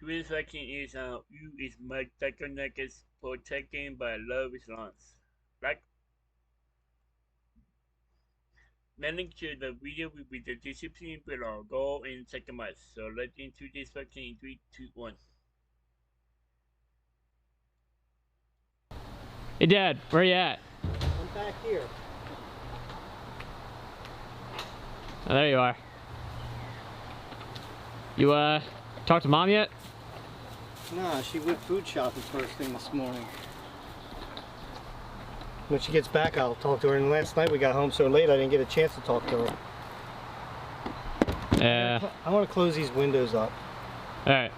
Today's question is you is McJuggerNuggets protecting by love is lawns. Like managing to the video will be the discipline below. Go in second match. So let's into this question in 3, 2, 1. Hey Dad, where you at? I'm back here. Oh, there you are. You talked to Mom yet? Nah, she went food shopping first thing this morning. When she gets back, I'll talk to her. And last night we got home so late, I didn't get a chance to talk to her. Yeah. I want to close these windows up. Alright.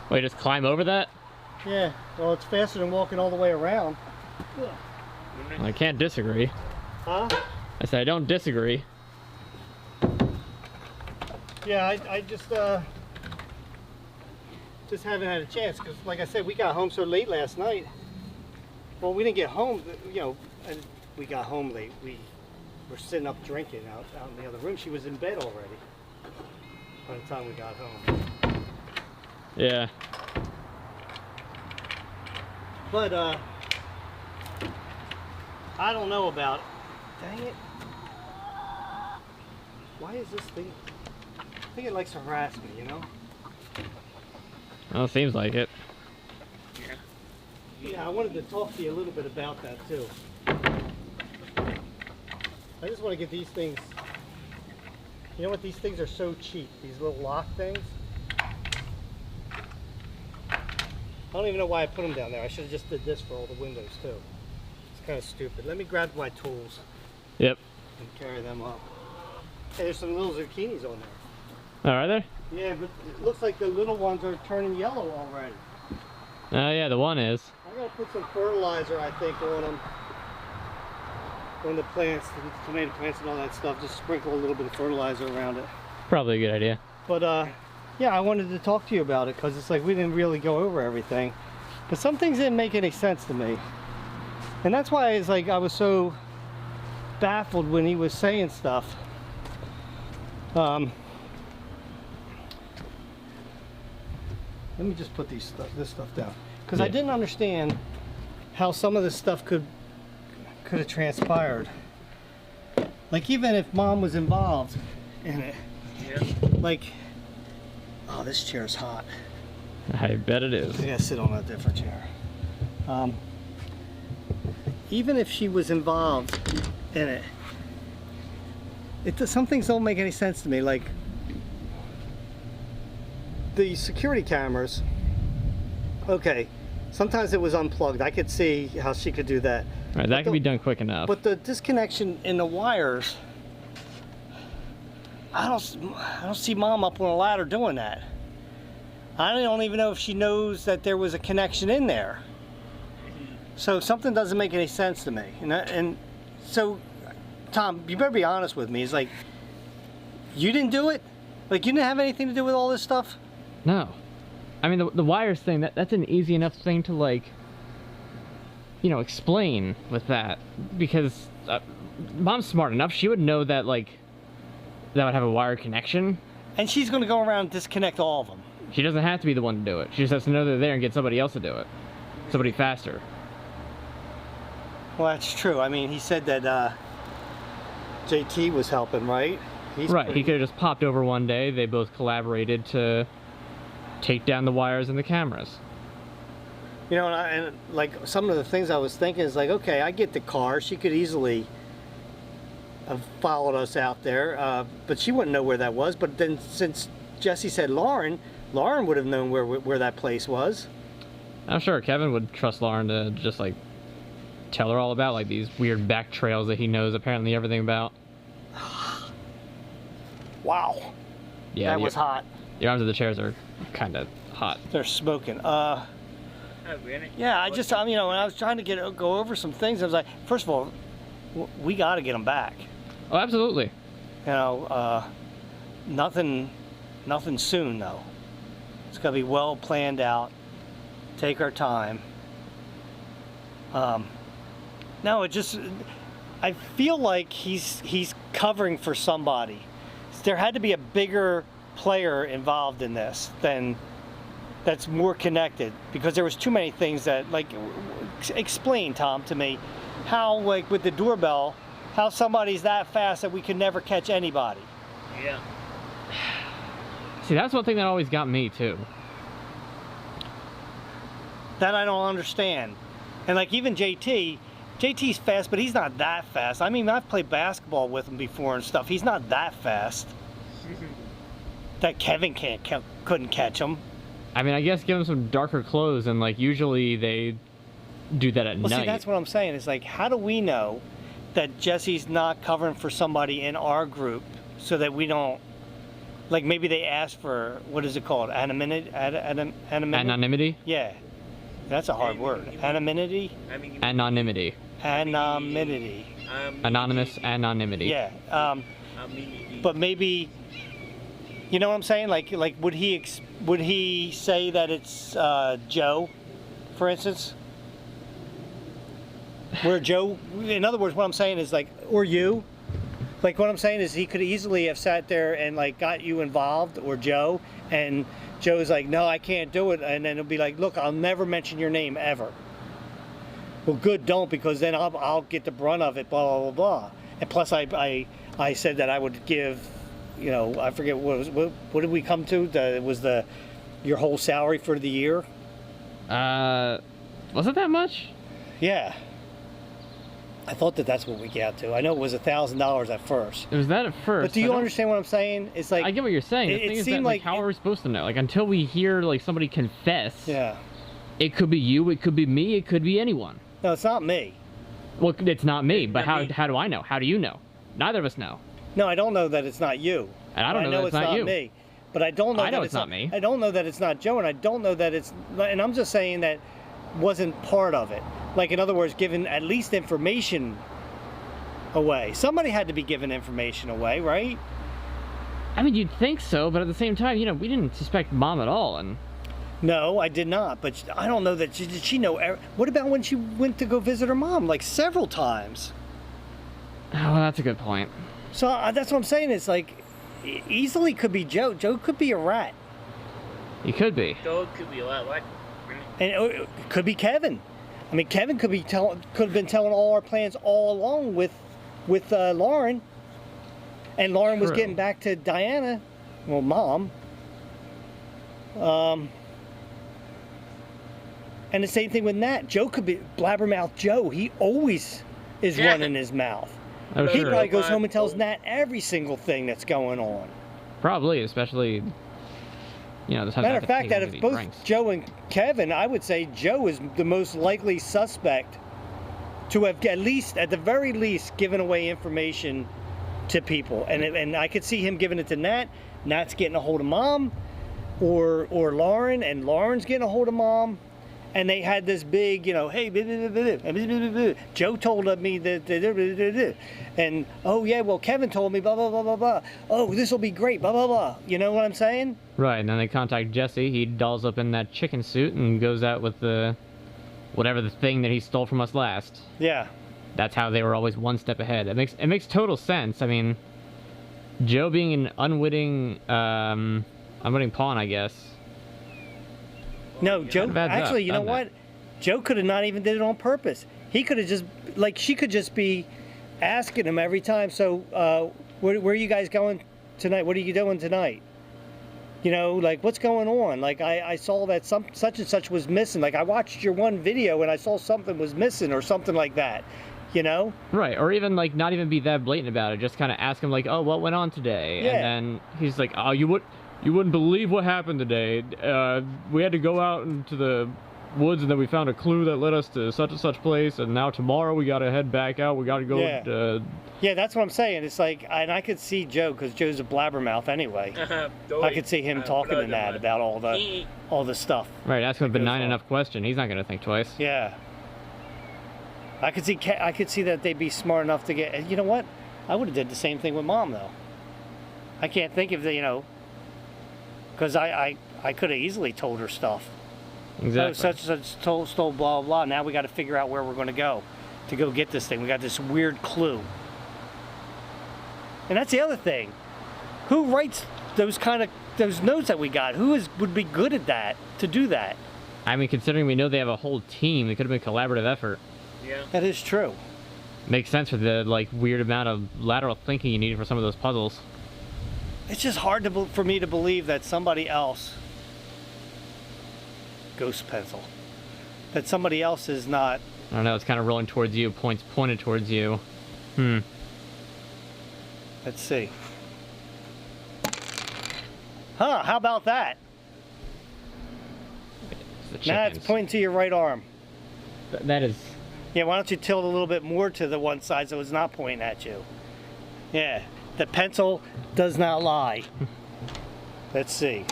Wait, just climb over that? Yeah, well, it's faster than walking all the way around. I can't disagree. Huh? I said I don't disagree. Yeah, I just haven't had a chance because, like I said, we got home so late last night. Well, we didn't get home, you know, and we got home late. We were sitting up drinking out in the other room. She was in bed already by the time we got home. Yeah. But, I don't know about it. Dang it. Why is this thing? I think it likes to harass me, you know? Well, it seems like it. Yeah, I wanted to talk to you a little bit about that too. I just want to get these things. You know what? These things are so cheap. These little lock things. I don't even know why I put them down there. I should have just did this for all the windows too. It's kind of stupid. Let me grab my tools. Yep. And carry them up. Hey, there's some little zucchinis on there. Oh, are there? Yeah, but it looks like the little ones are turning yellow already. Oh, yeah, the one is. I gotta put some fertilizer, I think, on them. On the plants, the tomato plants and all that stuff. Just sprinkle a little bit of fertilizer around it. Probably a good idea. But, yeah, I wanted to talk to you about it because it's like we didn't really go over everything. But some things didn't make any sense to me. And that's why it's like I was so baffled when he was saying stuff. Let me just put this stuff down because I didn't understand how some of this stuff could have transpired. Like even if Mom was involved in it, like, oh, this chair's hot. I bet it is. I gotta sit on a different chair. Even if she was involved in it, some things don't make any sense to me. Like the security cameras, okay, sometimes it was unplugged. I could see how she could do that. All right, that can be done quick enough. But the disconnection in the wires, I don't see Mom up on a ladder doing that. I don't even know if she knows that there was a connection in there. So something doesn't make any sense to me. And so, Tom, you better be honest with me. It's like, you didn't do it? Like, you didn't have anything to do with all this stuff? No. I mean, the wires thing, that's an easy enough thing to, like, you know, explain with that. Because Mom's smart enough. She would know that, like, that would have a wire connection. And she's going to go around and disconnect all of them. She doesn't have to be the one to do it. She just has to know they're there and get somebody else to do it. Somebody faster. Well, that's true. I mean, he said that JT was helping, right? Right, he could have just popped over one day. They both collaborated to take down the wires and the cameras. You know, and like some of the things I was thinking is like, okay, I get the car. She could easily have followed us out there, but she wouldn't know where that was. But then since Jesse said Lauren would have known where that place was. I'm sure Kevin would trust Lauren to just like tell her all about like these weird back trails that he knows apparently everything about. Wow. Yeah, that was hot. The arms of the chairs are kind of hot. They're smoking. Oh, really? Yeah, you know, when I was trying to go over some things, I was like, first of all, we got to get them back. Oh, absolutely. You know, nothing soon though. It's got to be well planned out. Take our time. No, I feel like he's covering for somebody. There had to be a bigger player involved in this than that's more connected, because there was too many things that, like, explain, Tom, to me how, like, with the doorbell, how somebody's that fast that we could never catch anybody. Yeah. See, that's one thing that always got me too. That I don't understand. And like even JT's fast, but he's not that fast. I mean, I've played basketball with him before and stuff. He's not that fast. That Kevin couldn't catch him. I mean, I guess give him some darker clothes, and like usually they do that at night. See, that's what I'm saying. It's like, how do we know that Jesse's not covering for somebody in our group so that we don't, like, maybe they asked for, what is it called? Anonymity? Anonymity? Yeah. That's a hard word. Anonymity? Anonymity. Anonymity. Anonymous anonymity. Yeah. But maybe, you know what I'm saying? Like would he say that it's Joe, for instance? Where Joe, in other words, what I'm saying is, like, or you. Like, what I'm saying is he could easily have sat there and, like, got you involved, or Joe, and Joe's like, no, I can't do it, and then it'll be like, look, I'll never mention your name ever. Well, good, don't, because then I'll get the brunt of it, blah, blah, blah, blah. And plus, I said that I would give, you know, I forget what did we come to? It was your whole salary for the year. Was it that much? Yeah. I thought that's what we got to. I know it was $1,000 at first. It was that at first. But do you understand what I'm saying? It's like, I get what you're saying. The thing is that, like, how are we supposed to know? Like, until we hear, like, somebody confess. Yeah. It could be you. It could be me. It could be anyone. No, it's not me. Well, it's not me. But how do I know? How do you know? Neither of us know. No, I don't know that it's not you. And I don't know that it's not you. Me. But I don't know. I know that it's not me. I don't know that it's not Joe, and I don't know that it's. And I'm just saying that wasn't part of it. Like, in other words, giving at least information away. Somebody had to be giving information away, right? I mean, you'd think so, but at the same time, you know, we didn't suspect Mom at all, and... No, I did not, but I don't know that did she know... What about when she went to go visit her mom, like, several times? Oh, well, that's a good point. So that's what I'm saying. It's like, easily could be Joe. Joe could be a rat. He could be. Joe could be a lot like... And it could be Kevin. I mean, Kevin could have been telling all our plans all along with Lauren, and Lauren was getting back to Diana, well, Mom. And the same thing with Nat. Joe could be blabbermouth Joe. He always is running his mouth. Oh, he sure. probably goes home and tells Nat every single thing that's going on. Probably, especially, you know, the matter of fact, out of both Joe and Kevin, I would say Joe is the most likely suspect to have at the very least, given away information to people. And I could see him giving it to Nat. Nat's getting a hold of Mom, or Lauren, and Lauren's getting a hold of Mom. And they had this big, you know, hey, Joe told me that, and oh yeah, well, Kevin told me, blah, blah, blah, blah, blah. Oh, this will be great, blah, blah, blah. You know what I'm saying? Right, and then they contact Jesse. He dolls up in that chicken suit and goes out with whatever the thing that he stole from us last. Yeah. That's how they were always one step ahead. It makes total sense. I mean, Joe being an unwitting pawn, I guess. No, Joe, actually, you know what? Joe could have not even did it on purpose. He could have just, like, she could just be asking him every time, so, where are you guys going tonight? What are you doing tonight? You know, like, what's going on? Like, I saw that such and such was missing. Like, I watched your one video and I saw something was missing or something like that, you know? Right, or even, like, not even be that blatant about it. Just kind of ask him, like, oh, what went on today? Yeah. And then he's like, oh, you wouldn't believe what happened today. We had to go out into the woods, and then we found a clue that led us to such and such place, and now tomorrow we gotta head back out. We gotta go. Yeah, that's what I'm saying. It's like, and I could see Joe, because Joe's a blabbermouth anyway. I could see him talking to Nat about all the stuff. Right, ask him a benign enough question. He's not gonna think twice. Yeah. I could see that they'd be smart enough to get. You know what? I would have did the same thing with Mom though. I can't think of the, you know, because I could have easily told her stuff. Exactly. Oh, such and such stole blah, blah, blah. Now we got to figure out where we're going to go get this thing. We got this weird clue. And that's the other thing. Who writes those notes that we got. Would be good at that to do that? I mean, considering we know they have a whole team, it could have been a collaborative effort. Yeah. That is true. Makes sense for the like weird amount of lateral thinking you needed for some of those puzzles. It's just hard for me to believe that somebody else, ghost pencil, that somebody else is not. I don't know. It's kind of rolling towards you. Points pointed towards you. Let's see. Huh? How about that? Nah, it's pointing to your right arm. That is. Yeah, why don't you tilt a little bit more to the one side so it's not pointing at you? Yeah, the pencil does not lie. Let's see.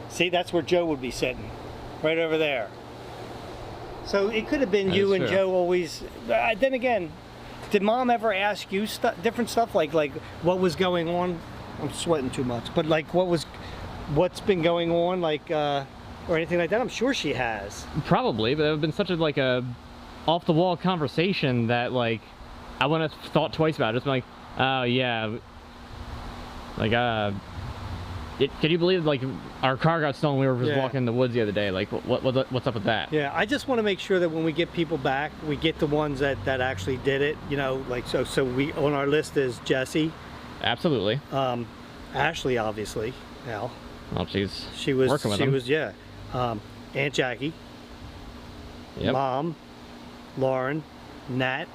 See, that's where Joe would be sitting. Right over there. So it could have been That you is and true. Joe always. Then again, did Mom ever ask you different stuff like what was going on? I'm sweating too much, but like what's been going on, like or anything like that? I'm sure she has. Probably, but it would have been such a off the wall conversation that like I wouldn't have thought twice about it. Just been like, oh yeah, like can you believe like our car got stolen? We were just walking in the woods the other day. Like what's up with that? Yeah, I just want to make sure that when we get people back, we get the ones that actually did it. You know, like so we on our list is Jesse, Absolutely. Ashley, obviously. Now, Well, she was working with she them. was Aunt Jackie, Yep. Mom, Lauren, Nat.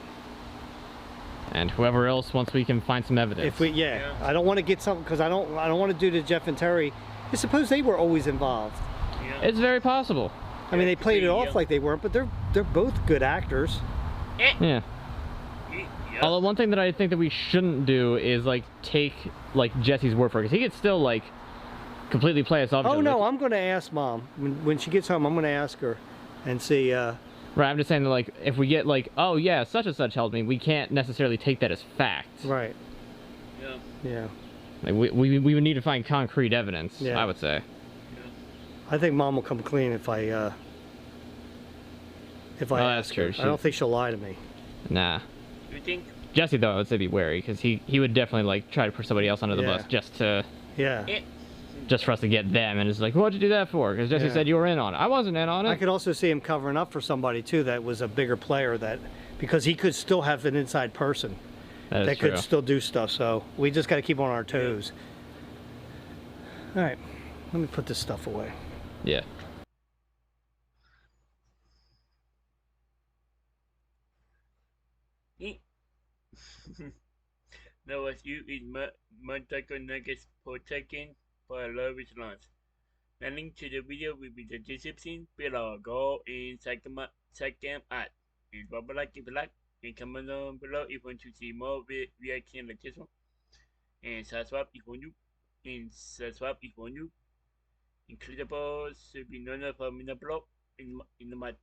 And whoever else once we can find some evidence. If we I don't want to get something because I don't want to do to Jeff and Terry. I suppose they were always involved. Yeah. It's very possible. I mean, they played it off like they weren't, but they're both good actors. Yeah. Yeah. Although one thing that I think that we shouldn't do is like take like Jesse's word for it, because he could still like completely play us off. Oh no, I'm going to ask Mom when she gets home. I'm going to ask her and see. Right, I'm just saying that like if we get like, oh yeah, such and such helped me, we can't necessarily take that as fact. Right. Yeah. Yeah. Like we would need to find concrete evidence. Yeah. I would say. I think Mom will come clean if I Oh, that's ask her. true. I don't think she'll lie to me. Nah. You think? Jesse though, I would say be wary, because he would definitely like try to put somebody else under the Yeah. bus Yeah. just for us to get them, and it's like, what'd you do that for? Because Jesse Yeah. said you were in on it. I wasn't in on it. I could also see him covering up for somebody too that was a bigger player, because he could still have an inside person That that is true. could still do stuff. So we just got to keep on our toes. All right, let me put this stuff away. Yeah. No, was you is McJuggerNuggets protecting for a low response. The link to the video will be the description below. Go and check them out. And drop a like if you like. And comment down below if you want to see more reaction like this one. And subscribe if you want to. And click the bell so you be notified when I upload in the mud.